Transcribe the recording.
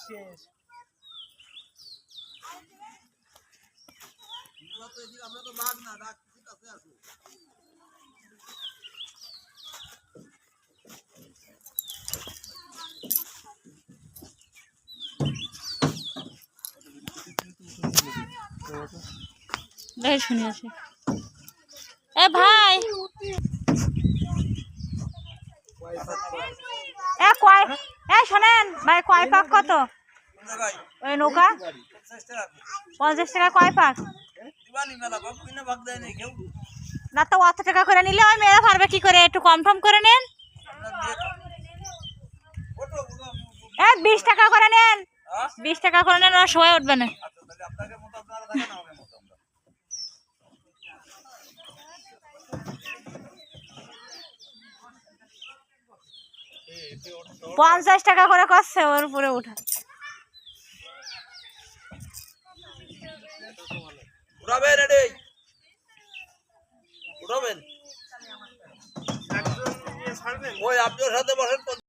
শেষ। আমরা তো বাঘ না, ডাক কিছু কাছে আছে। শুনে আছে এ ভাই শোনেন ভাই, কয় পাক কত ওই নৌকা? 50 টাকা কয় পাক? না তো অত টাকা করে নিলে ওই মেয়েরা পারবে কি করে? একটু কম টম করে নেন। 20 টাকা করে নেন, 20 টাকা করে নেন, ওরা সবাই উঠবে না। পঞ্চাশ টাকা করে করছে ওর উপরে উঠা। উড়াবেন রেডি, উড়াবেন। ওই আপনার সাথে বসেন।